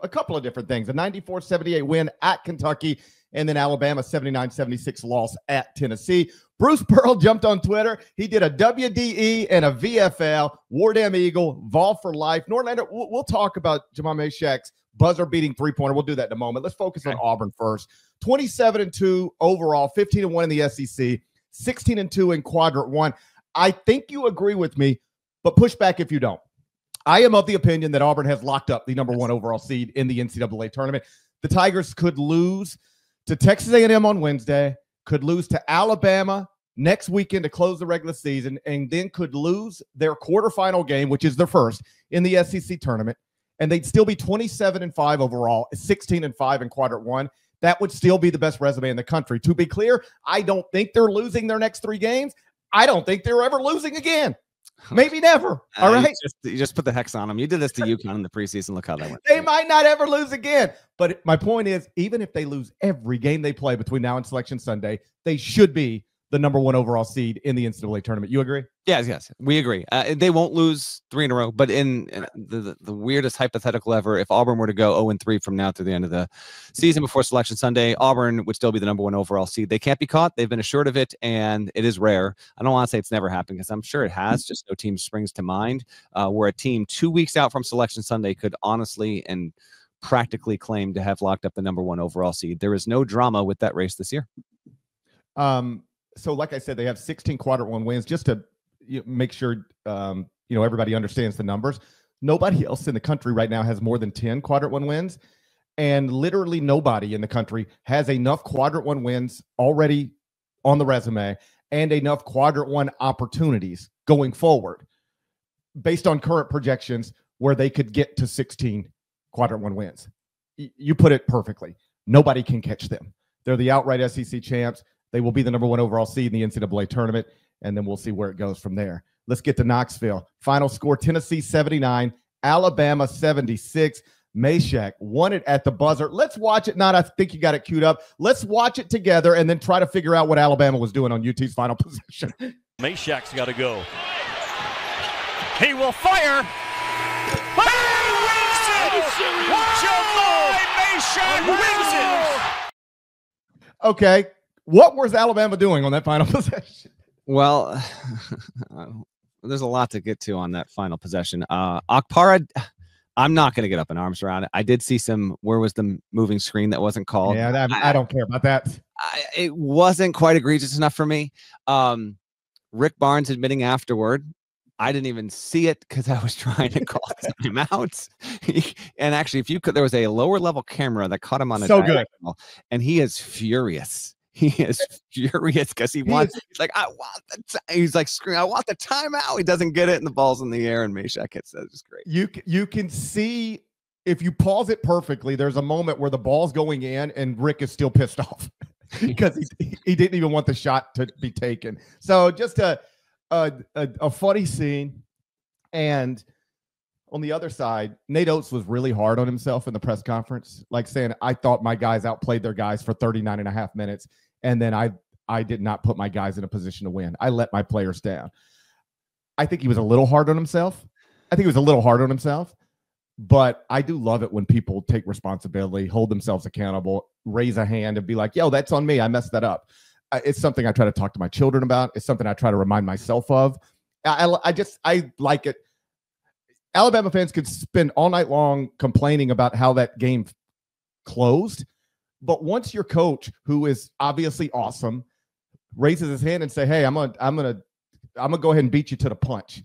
a couple of different things. A 94-78 win at Kentucky, and then Alabama 79-76 loss at Tennessee. Bruce Pearl jumped on Twitter. He did a WDE and a VFL, War Damn Eagle, Vol for life. Norlander, we'll talk about Jamal Mashak's buzzer-beating three-pointer. We'll do that in a moment. Let's focus on Auburn first. 27-2 overall, 15-1 in the SEC, 16-2 in Quadrant 1. I think you agree with me, but push back if you don't. I am of the opinion that Auburn has locked up the number 1 overall seed in the NCAA tournament. The Tigers could lose to Texas A&M on Wednesday, could lose to Alabama next weekend to close the regular season, and then could lose their quarterfinal game, which is their first in the SEC tournament, and they'd still be 27-5 overall, 16-5 in Quadrant 1. That would still be the best resume in the country. To be clear, I don't think they're losing their next 3 games. I don't think they're ever losing again. Maybe never. All right. You just put the hex on them. You did this to UConn in the preseason. Look how that went. They might not ever lose again. But my point is, even if they lose every game they play between now and Selection Sunday, they should be the number 1 overall seed in the NCAA tournament. You agree? Yes, we agree. They won't lose 3 in a row. But in the weirdest hypothetical ever, if Auburn were to go 0-3 from now through the end of the season before Selection Sunday, Auburn would still be the number 1 overall seed. They can't be caught. They've been assured of it, and it is rare. I don't want to say it's never happened because I'm sure it has. Just no team springs to mind where a team 2 weeks out from Selection Sunday could honestly and practically claim to have locked up the number 1 overall seed. There is no drama with that race this year. So like I said, they have 16 Quadrant 1 wins. Just to make sure everybody understands the numbers. Nobody else in the country right now has more than 10 Quadrant 1 wins, and literally nobody in the country has enough Quadrant 1 wins already on the resume and enough Quadrant 1 opportunities going forward based on current projections where they could get to 16 Quadrant 1 wins. You put it perfectly. Nobody can catch them. They're the outright SEC champs. They will be the number 1 overall seed in the NCAA tournament, and then we'll see where it goes from there. Let's get to Knoxville. Final score, Tennessee 79, Alabama 76. Mashak won it at the buzzer. Let's watch it. I think you got it queued up. Let's watch it together and then try to figure out what Alabama was doing on UT's final possession. Mashak's got to go. He will fire. He wins it! Jamal Mashak wins it! Okay. What was Alabama doing on that final possession? Well, there's a lot to get to on that final possession. Akpara, I'm not going to get up in arms around it. I did see where was the moving screen that wasn't called? Yeah, I don't care about that. It wasn't quite egregious enough for me. Rick Barnes admitting afterward, I didn't even see it because I was trying to call timeouts. And actually, there was a lower level camera that caught him on a diagonal, and he is furious. He is furious because he's like, he's like screaming, I want the timeout. He doesn't get it, and the ball's in the air, and Mashak hits it. It's great. You can see, if you pause it perfectly, there's a moment where the ball's going in, and Rick is still pissed off because he didn't even want the shot to be taken. So just a funny scene. And on the other side, Nate Oates was really hard on himself in the press conference, like saying, I thought my guys outplayed their guys for 39.5 minutes. And then I did not put my guys in a position to win. I let my players down. I think he was a little hard on himself. But I do love it when people take responsibility, hold themselves accountable, raise a hand and be like, yo, that's on me. I messed that up. It's something I try to talk to my children about. It's something I try to remind myself of. I like it. Alabama fans could spend all night long complaining about how that game closed. But once your coach, who is obviously awesome, raises his hand and say, hey, I'm gonna go ahead and beat you to the punch.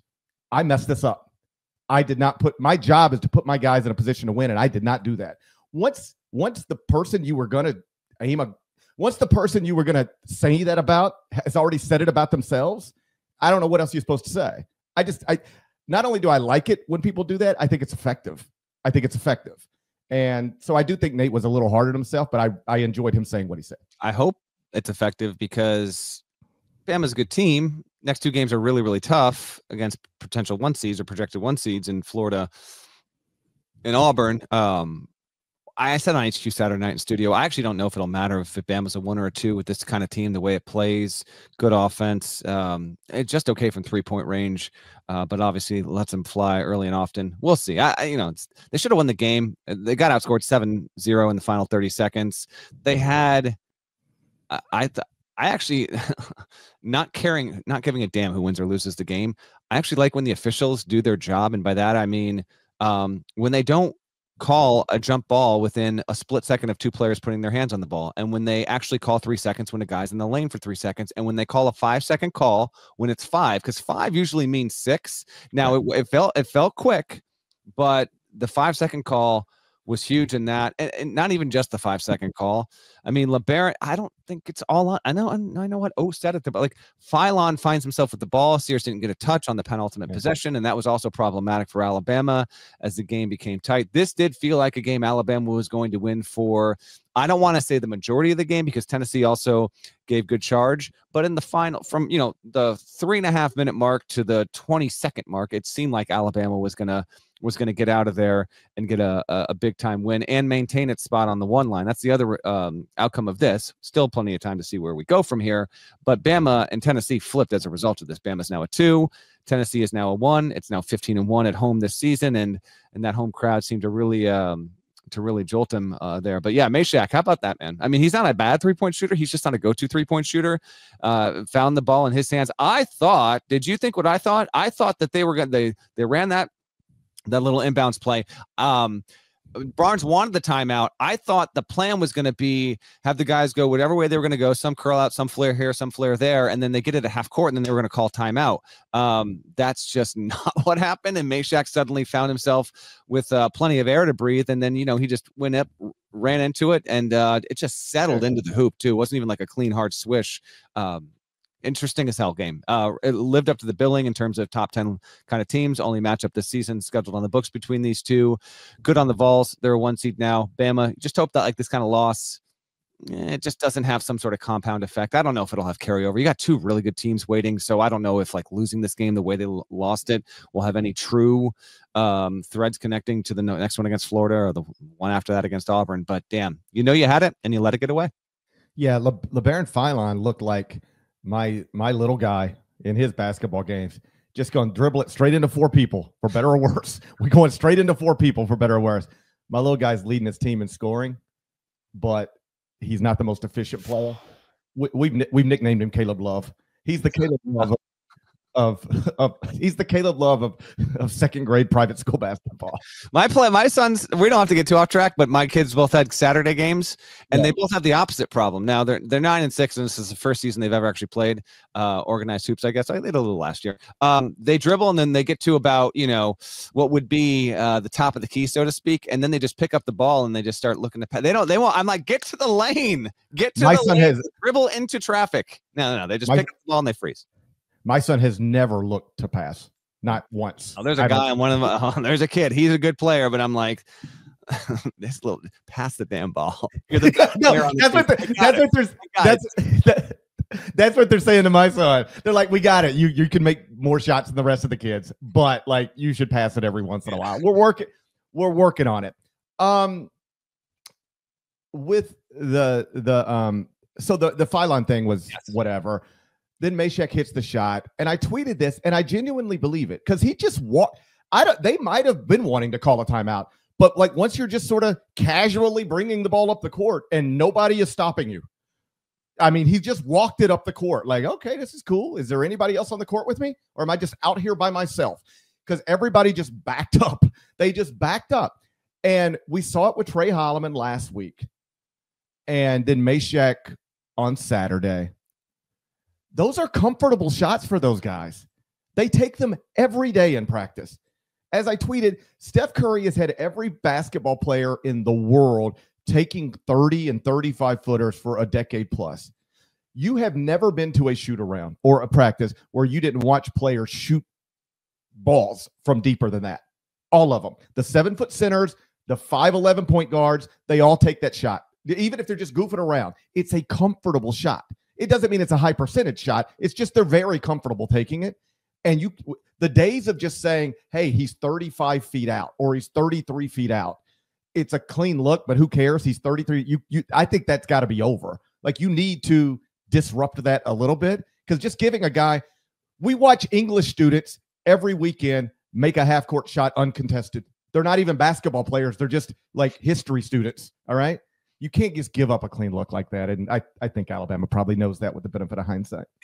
I messed this up. My job is to put my guys in a position to win, and I did not do that. Once the person you were gonna say that about has already said it about themselves, I don't know what else you're supposed to say. Not only do I like it when people do that, I think it's effective. And so I do think Nate was a little hard on himself, but I enjoyed him saying what he said. I hope it's effective because Bama's a good team. Next 2 games are really, really tough against potential 1 seeds or projected 1 seeds in Florida and Auburn. I said on HQ Saturday night in studio, I actually don't know if it'll matter if Bama's a 1 or a 2 with this kind of team, the way it plays, good offense. It's just okay from 3-point range, but obviously lets them fly early and often. We'll see. They should have won the game. They got outscored 7-0 in the final 30 seconds. They had, I actually, not giving a damn who wins or loses the game. I actually like when the officials do their job, and by that I mean when they don't call a jump ball within a split second of 2 players putting their hands on the ball, and when they actually call 3 seconds when a guy's in the lane for 3 seconds, and when they call a 5-second call when it's 5, because 5 usually means 6. Now it felt quick, but the 5-second call was huge in that, and not even just the 5-second call. I mean, LeBaron, I don't think it's all on. I know what O said it, but like Philon finds himself with the ball. Sears didn't get a touch on the penultimate possession, and that was also problematic for Alabama as the game became tight. This did feel like a game Alabama was going to win for, I don't want to say the majority of the game, because Tennessee also gave good charge, but in the final, from the 3.5 minute mark to the 20-second mark, it seemed like Alabama was gonna get out of there and get a big time win and maintain its spot on the 1 line. That's the other outcome of this. Still plenty of time to see where we go from here. But Bama and Tennessee flipped as a result of this. Bama's now a 2. Tennessee is now a 1. It's now 15-1 at home this season, and that home crowd seemed to really jolt him there. But yeah, Meshack, how about that, man? I mean, he's not a bad 3-point shooter. He's just not a go-to 3-point shooter. Found the ball in his hands. Did you think what I thought? I thought that they ran that little inbounds play. Barnes wanted the timeout. I thought the plan was going to be have the guys go whatever way they were going to go, some curl out, some flare here, some flare there, and then they get it at half court, and then they were going to call timeout. That's just not what happened, and Meshack suddenly found himself with plenty of air to breathe, and then, he just went up, ran into it, and it just settled into the hoop, too. It wasn't even like a clean, hard swish. Interesting as hell game. It lived up to the billing in terms of top 10 kind of teams. Only matchup this season scheduled on the books between these two. Good on the Vols. They're a 1 seed now. Bama, just hope that like this kind of loss, it just doesn't have some sort of compound effect. I don't know if it'll have carryover. You got 2 really good teams waiting, so I don't know if like losing this game the way they lost it will have any true threads connecting to the next one against Florida or the one after that against Auburn. But damn, you had it and you let it get away. Yeah, LeBaron Philon looked like my little guy in his basketball games, just going to dribble it straight into 4 people for better or worse. We're going straight into 4 people for better or worse. My little guy's leading his team in scoring, but he's not the most efficient player. We've nicknamed him Caleb Love. He's the Caleb Love he's the Caleb Love of second grade private school basketball. My sons, we don't have to get too off track, but my kids both had Saturday games, and they both have the opposite problem. Now they're 9-6, and this is the first season they've ever actually played organized hoops. I guess I did a little last year. They dribble, and then they get to about what would be the top of the key, so to speak, and then they just pick up the ball and they just start looking to pass. They won't. I'm like, get to the lane, dribble into traffic. No. They just pick up the ball and they freeze. My son has never looked to pass, not once. Oh, there's a guy on one of them. There's a kid. He's a good player, but I'm like, this little pass the damn ball. That's what they're saying to my son. They're like, we got it. You can make more shots than the rest of the kids, but like you should pass it every once in a while. We're working on it. With the Philon thing was whatever. Then Meshack hits the shot, and I tweeted this, and I genuinely believe it because he just walked. They might have been wanting to call a timeout, but like once you're just sort of casually bringing the ball up the court and nobody is stopping you. I mean, he just walked it up the court. Like, okay, this is cool. Is there anybody else on the court with me, or am I just out here by myself? Because everybody just backed up. They just backed up, and we saw it with Trey Holloman last week, and then Meshack on Saturday. Those are comfortable shots for those guys. They take them every day in practice. As I tweeted, Steph Curry has had every basketball player in the world taking 30 and 35 footers for a decade plus. You have never been to a shoot around or a practice where you didn't watch players shoot balls from deeper than that. All of them. The 7-foot centers, the 5'11" point guards, they all take that shot. Even if they're just goofing around, it's a comfortable shot. It doesn't mean it's a high percentage shot. It's just they're very comfortable taking it. And the days of just saying, hey, he's 35 feet out or he's 33 feet out, it's a clean look, but who cares? He's 33. I think that's got to be over. Like, you need to disrupt that a little bit, because just giving a guy, we watch English students every weekend make a half-court shot uncontested. They're not even basketball players. They're just like history students. All right. You can't just give up a clean look like that. And I think Alabama probably knows that with the benefit of hindsight.